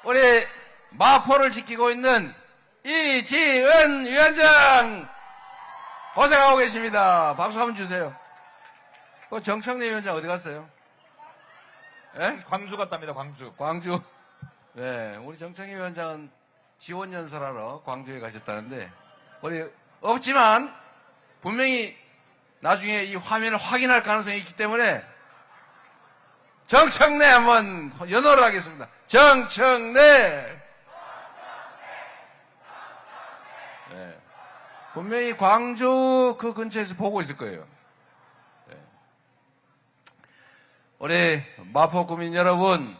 우리 마포를 지키고 있는 이지은 위원장 고생하고 계십니다. 박수 한번 주세요. 정청래 위원장 어디 갔어요? 예? 광주 갔답니다. 광주. 광주. 네, 우리 정청래 위원장은 지원 연설하러 광주에 가셨다는데 우리 없지만 분명히 나중에 이 화면을 확인할 가능성이 있기 때문에 정청래 한번 연호를 하겠습니다. 정청래. 네. 분명히 광주 그 근처에서 보고 있을 거예요. 네. 우리 마포 구민 여러분,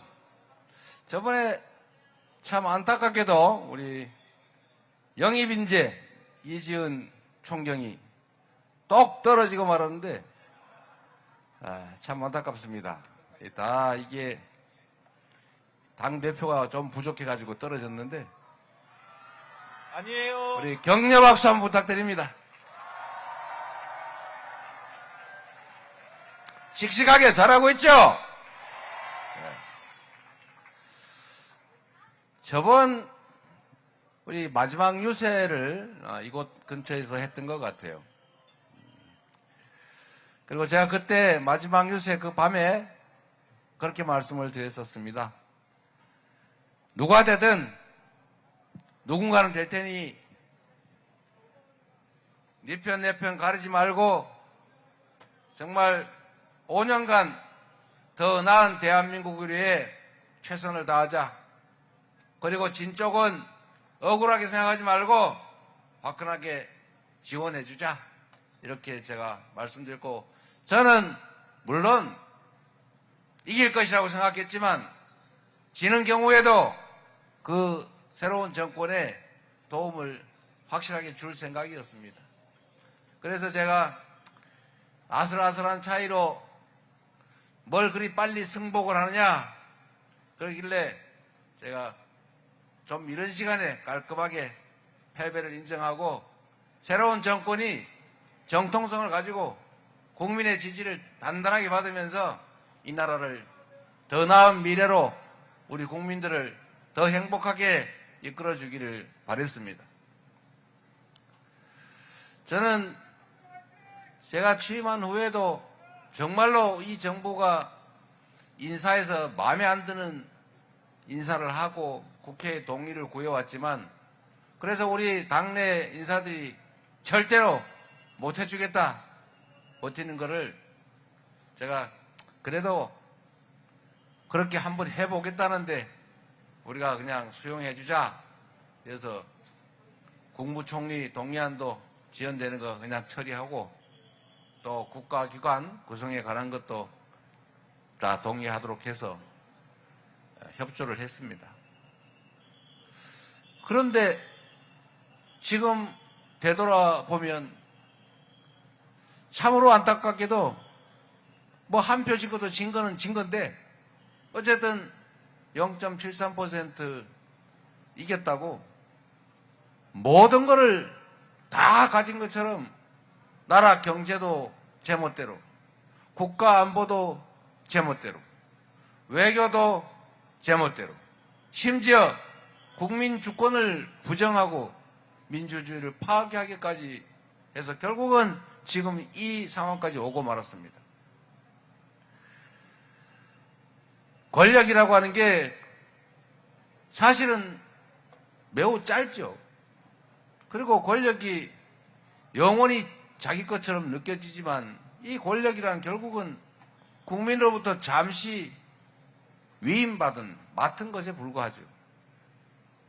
저번에 참 안타깝게도 우리 영입인재 이지은 총경이 똑 떨어지고 말았는데 참 안타깝습니다. 다 이게 당대표가 좀 부족해가지고 떨어졌는데 아니에요. 우리 격려 박수 한번 부탁드립니다. 씩씩하게 잘하고 있죠? 네. 저번 우리 마지막 유세를 이곳 근처에서 했던 것 같아요. 그리고 제가 그때 마지막 유세 그 밤에 그렇게 말씀을 드렸었습니다. 누가 되든 누군가는 될 테니 네 편 내 편 가리지 말고 정말 5년간 더 나은 대한민국을 위해 최선을 다하자. 그리고 진 쪽은 억울하게 생각하지 말고 화끈하게 지원해주자. 이렇게 제가 말씀드렸고, 저는 물론 이길 것이라고 생각했지만 지는 경우에도 그 새로운 정권에 도움을 확실하게 줄 생각이었습니다. 그래서 제가 아슬아슬한 차이로 뭘 그리 빨리 승복을 하느냐 그러길래 제가 좀 이런 시간에 깔끔하게 패배를 인정하고 새로운 정권이 정통성을 가지고 국민의 지지를 단단하게 받으면서 이 나라를 더 나은 미래로 우리 국민들을 더 행복하게 이끌어주기를 바랬습니다. 저는 제가 취임한 후에도 정말로 이 정부가 인사에서 마음에 안 드는 인사를 하고 국회의 동의를 구해왔지만 그래서 우리 당내 인사들이 절대로 못 해주겠다 버티는 거를 제가 그래도 그렇게 한번 해보겠다는데 우리가 그냥 수용해주자. 그래서 국무총리 동의안도 지연되는 거 그냥 처리하고 또 국가기관 구성에 관한 것도 다 동의하도록 해서 협조를 했습니다. 그런데 지금 되돌아보면 참으로 안타깝게도 뭐 한 표 짓고도 진 거는 진 건데 어쨌든 0.73% 이겼다고 모든 거를 다 가진 것처럼 나라 경제도 제멋대로, 국가 안보도 제멋대로, 외교도 제멋대로, 심지어 국민 주권을 부정하고 민주주의를 파괴하기까지 해서 결국은 지금 이 상황까지 오고 말았습니다. 권력이라고 하는 게 사실은 매우 짧죠. 그리고 권력이 영원히 자기 것처럼 느껴지지만 이 권력이란 결국은 국민으로부터 잠시 위임받은 맡은 것에 불과하죠.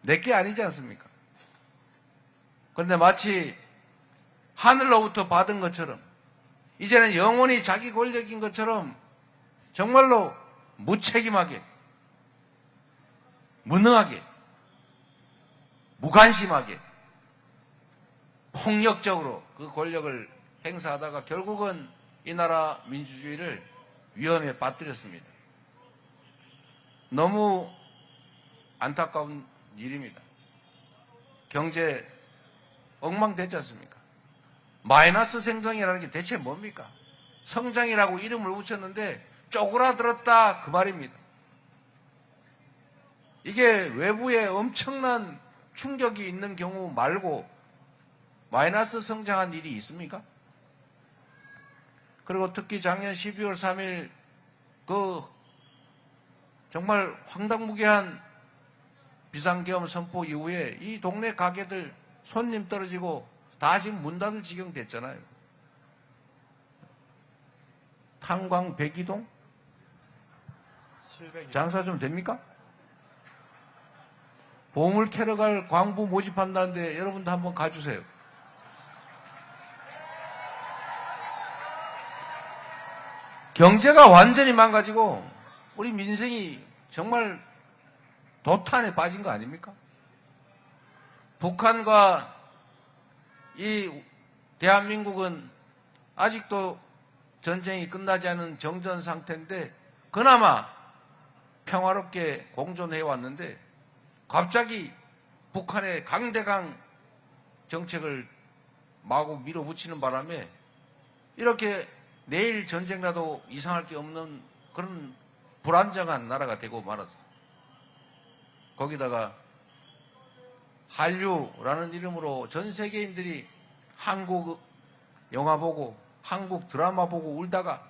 내게 아니지 않습니까? 그런데 마치 하늘로부터 받은 것처럼 이제는 영원히 자기 권력인 것처럼 정말로 무책임하게, 무능하게, 무관심하게, 폭력적으로 그 권력을 행사하다가 결국은 이 나라 민주주의를 위험에 빠뜨렸습니다. 너무 안타까운 일입니다. 경제 엉망됐지 않습니까? 마이너스 성장이라는 게 대체 뭡니까? 성장이라고 이름을 붙였는데 쪼그라들었다 그 말입니다. 이게 외부에 엄청난 충격이 있는 경우 말고 마이너스 성장한 일이 있습니까? 그리고 특히 작년 12월 3일 그 정말 황당무계한 비상계엄 선포 이후에 이 동네 가게들 손님 떨어지고 다 지금 문 닫을 지경 됐잖아요. 탄광 백이동? 장사 좀 됩니까? 보물 캐러 갈 광부 모집한다는데 여러분도 한번 가주세요. 경제가 완전히 망가지고 우리 민생이 정말 도탄에 빠진 거 아닙니까? 북한과 이 대한민국은 아직도 전쟁이 끝나지 않은 정전 상태인데 그나마 평화롭게 공존해 왔는데 갑자기 북한의 강대강 정책을 마구 밀어붙이는 바람에 이렇게 내일 전쟁 나도 이상할 게 없는 그런 불안정한 나라가 되고 말았어요. 거기다가 한류라는 이름으로 전 세계인들이 한국 영화 보고 한국 드라마 보고 울다가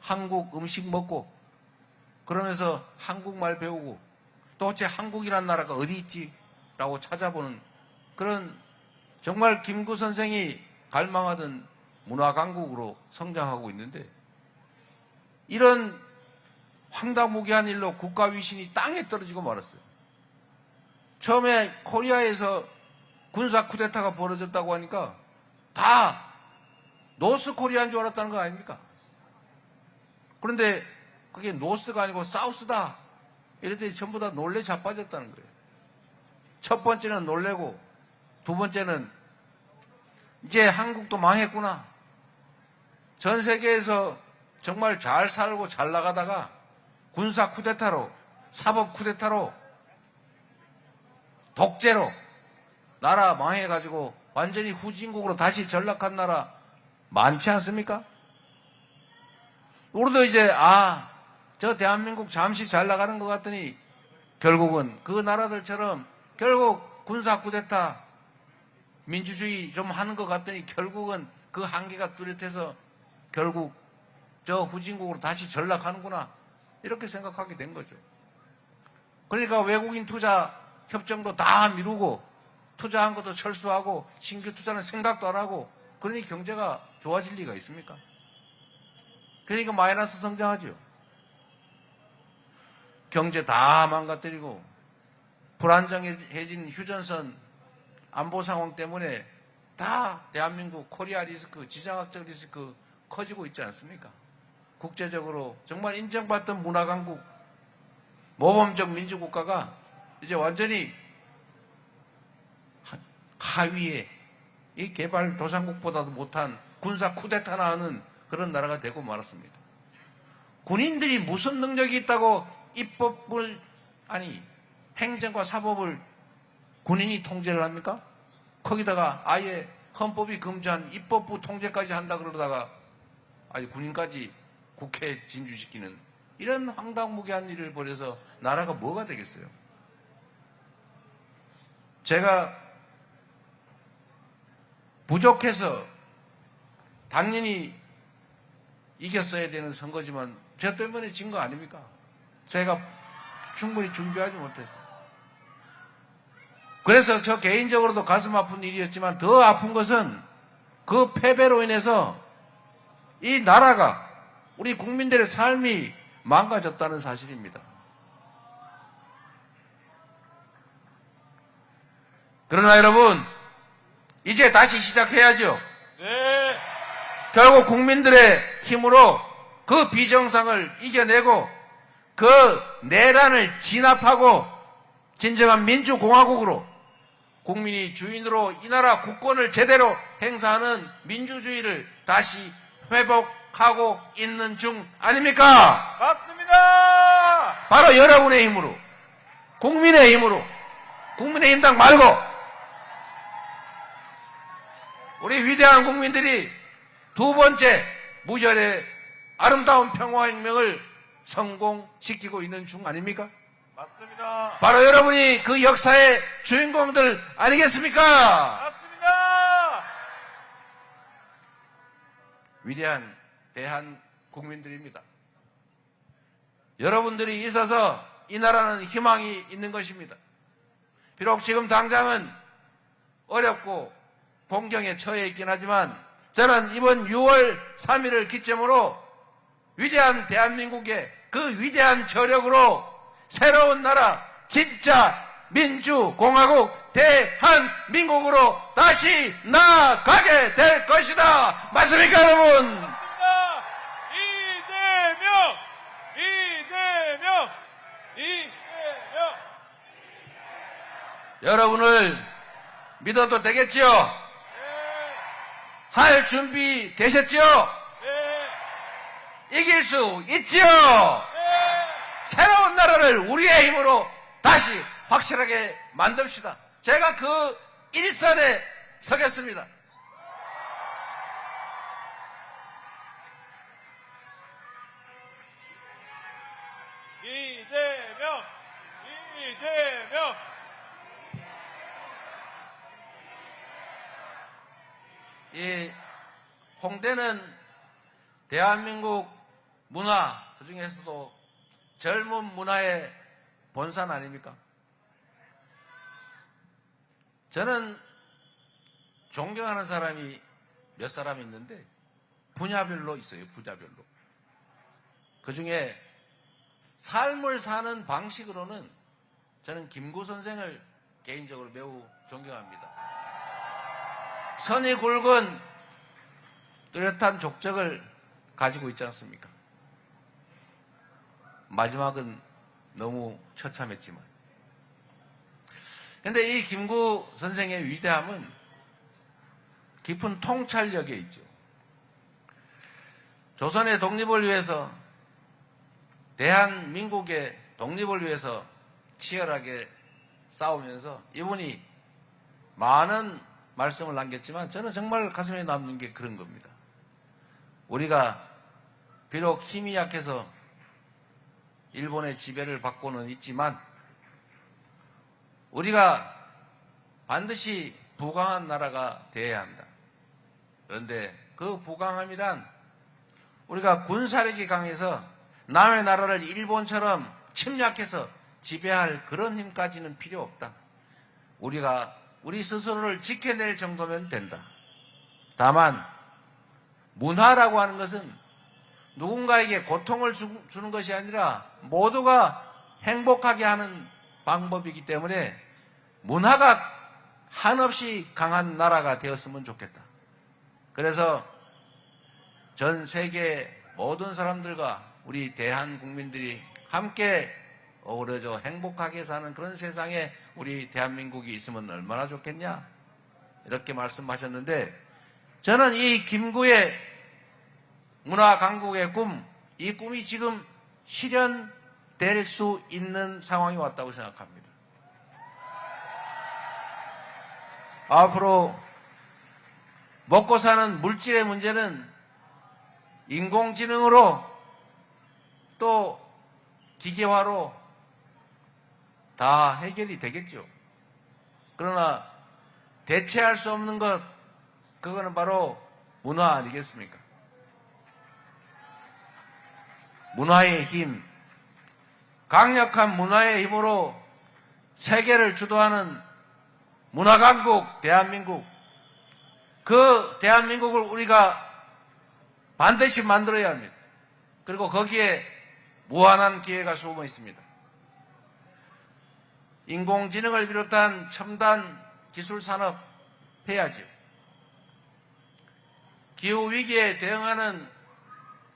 한국 음식 먹고 그러면서 한국말 배우고 도대체 한국이란 나라가 어디 있지? 라고 찾아보는 그런 정말 김구 선생이 갈망하던 문화강국으로 성장하고 있는데 이런 황당무계한 일로 국가 위신이 땅에 떨어지고 말았어요. 처음에 코리아에서 군사 쿠데타가 벌어졌다고 하니까 다 노스 코리아인 줄 알았다는 거 아닙니까? 그런데 그게 노스가 아니고 사우스다. 이랬더니 전부 다 놀래 자빠졌다는 거예요. 첫 번째는 놀래고 두 번째는 이제 한국도 망했구나. 전 세계에서 정말 잘 살고 잘 나가다가 군사 쿠데타로 사법 쿠데타로 독재로 나라 망해가지고 완전히 후진국으로 다시 전락한 나라 많지 않습니까? 우리도 이제 저 대한민국 잠시 잘 나가는 것 같더니 결국은 그 나라들처럼 결국 군사 쿠데타 민주주의 좀 하는 것 같더니 결국은 그 한계가 뚜렷해서 결국 저 후진국으로 다시 전락하는구나 이렇게 생각하게 된 거죠. 그러니까 외국인 투자 협정도 다 미루고 투자한 것도 철수하고 신규 투자는 생각도 안 하고 그러니 경제가 좋아질 리가 있습니까? 그러니까 마이너스 성장하죠. 경제 다 망가뜨리고 불안정해진 휴전선 안보 상황 때문에 다 대한민국 코리아 리스크, 지정학적 리스크 커지고 있지 않습니까? 국제적으로 정말 인정받던 문화강국, 모범적 민주국가가 이제 완전히 하위에 이 개발도상국보다도 못한 군사 쿠데타나 하는 그런 나라가 되고 말았습니다. 군인들이 무슨 능력이 있다고 입법을 행정과 사법을 군인이 통제를 합니까? 거기다가 아예 헌법이 금지한 입법부 통제까지 한다 그러다가 군인까지 국회에 진주시키는 이런 황당무계한 일을 벌여서 나라가 뭐가 되겠어요? 제가 부족해서 당연히 이겼어야 되는 선거지만 저 때문에 진 거 아닙니까? 제가 충분히 준비하지 못했어요. 그래서 저 개인적으로도 가슴 아픈 일이었지만 더 아픈 것은 그 패배로 인해서 이 나라가 우리 국민들의 삶이 망가졌다는 사실입니다. 그러나 여러분 이제 다시 시작해야죠. 네. 결국 국민들의 힘으로 그 비정상을 이겨내고 그 내란을 진압하고 진정한 민주공화국으로 국민이 주인으로 이 나라 국권을 제대로 행사하는 민주주의를 다시 회복하고 있는 중 아닙니까? 맞습니다. 바로 여러분의 힘으로, 국민의 힘으로, 국민의힘당 말고 우리 위대한 국민들이 두 번째 무혈의 아름다운 평화혁명을 성공시키고 있는 중 아닙니까? 맞습니다. 바로 여러분이 그 역사의 주인공들 아니겠습니까? 맞습니다. 위대한 대한 국민들입니다. 여러분들이 있어서 이 나라는 희망이 있는 것입니다. 비록 지금 당장은 어렵고 공경에 처해 있긴 하지만 저는 이번 6월 3일을 기점으로 위대한 대한민국의 그 위대한 저력으로 새로운 나라 진짜 민주공화국 대한민국으로 다시 나아가게 될 것이다. 맞습니까 여러분? 맞습니다. 이재명! 이재명! 이재명! 여러분을 믿어도 되겠지요? 네. 할 준비 되셨지요? 네. 이길 수 있지요? 네. 새로운 나라를 우리의 힘으로 다시 확실하게 만듭시다. 제가 그 일선에 서겠습니다. 이재명! 이재명! 이 홍대는 대한민국 문화, 그 중에서도 젊은 문화의 본산 아닙니까? 저는 존경하는 사람이 몇 사람 있는데 분야별로 있어요. 분야별로. 그 중에 삶을 사는 방식으로는 저는 김구 선생을 개인적으로 매우 존경합니다. 선이 굵은 뚜렷한 족적을 가지고 있지 않습니까? 마지막은 너무 처참했지만. 그런데 이 김구 선생의 위대함은 깊은 통찰력에 있죠. 조선의 독립을 위해서, 대한민국의 독립을 위해서 치열하게 싸우면서 이분이 많은 말씀을 남겼지만 저는 정말 가슴에 남는 게 그런 겁니다. 우리가 비록 힘이 약해서 일본의 지배를 받고는 있지만 우리가 반드시 부강한 나라가 되어야 한다. 그런데 그 부강함이란 우리가 군사력이 강해서 남의 나라를 일본처럼 침략해서 지배할 그런 힘까지는 필요 없다. 우리가 우리 스스로를 지켜낼 정도면 된다. 다만 문화라고 하는 것은 누군가에게 고통을 주는 것이 아니라 모두가 행복하게 하는 방법이기 때문에 문화가 한없이 강한 나라가 되었으면 좋겠다. 그래서 전 세계 모든 사람들과 우리 대한국민들이 함께 어우러져 행복하게 사는 그런 세상에 우리 대한민국이 있으면 얼마나 좋겠냐, 이렇게 말씀하셨는데, 저는 이 김구의 문화 강국의 꿈, 이 꿈이 지금 실현될 수 있는 상황이 왔다고 생각합니다. 앞으로 먹고 사는 물질의 문제는 인공지능으로 또 기계화로 다 해결이 되겠죠. 그러나 대체할 수 없는 것, 그거는 바로 문화 아니겠습니까? 문화의 힘, 강력한 문화의 힘으로 세계를 주도하는 문화강국 대한민국, 그 대한민국을 우리가 반드시 만들어야 합니다. 그리고 거기에 무한한 기회가 숨어 있습니다. 인공지능을 비롯한 첨단 기술 산업 해야죠. 기후위기에 대응하는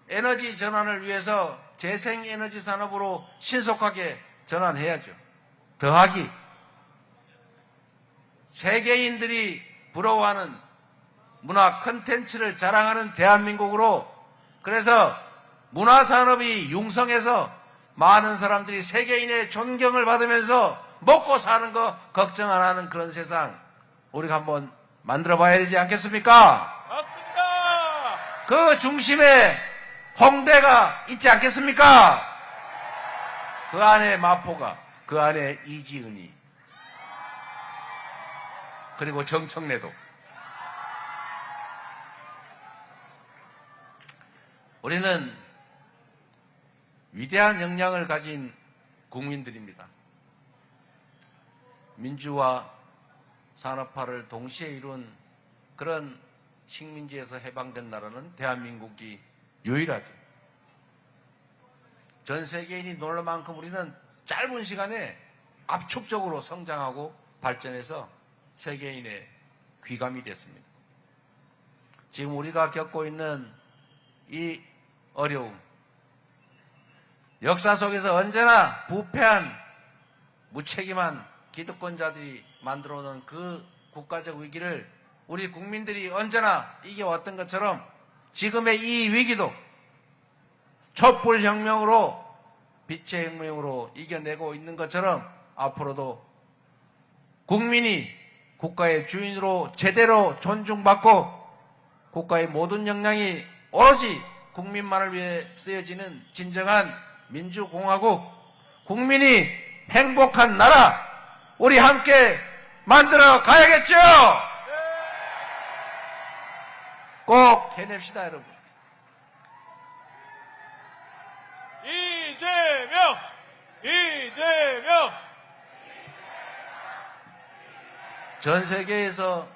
에너지 전환을 위해서 재생에너지 산업으로 신속하게 전환해야죠. 더하기, 세계인들이 부러워하는 문화 콘텐츠를 자랑하는 대한민국으로, 그래서 문화산업이 융성해서 많은 사람들이 세계인의 존경을 받으면서 먹고 사는 거 걱정 안 하는 그런 세상 우리가 한번 만들어 봐야 되지 않겠습니까? 맞습니다. 그 중심에 홍대가 있지 않겠습니까? 그 안에 마포가, 그 안에 이지은이, 그리고 정청래도. 우리는 위대한 역량을 가진 국민들입니다. 민주화, 산업화를 동시에 이룬 그런 식민지에서 해방된 나라는 대한민국이 유일하죠. 전 세계인이 놀랄 만큼 우리는 짧은 시간에 압축적으로 성장하고 발전해서 세계인의 귀감이 됐습니다. 지금 우리가 겪고 있는 이 어려움, 역사 속에서 언제나 부패한 무책임한 기득권자들이 만들어오는 그 국가적 위기를 우리 국민들이 언제나 이겨왔던 것처럼 지금의 이 위기도 촛불혁명으로, 빛의 혁명으로 이겨내고 있는 것처럼 앞으로도 국민이 국가의 주인으로 제대로 존중받고 국가의 모든 역량이 오로지 국민만을 위해 쓰여지는 진정한 민주공화국, 국민이 행복한 나라, 우리 함께 만들어 가야겠죠? 꼭 해냅시다, 여러분. 이재명! 이재명! 전 세계에서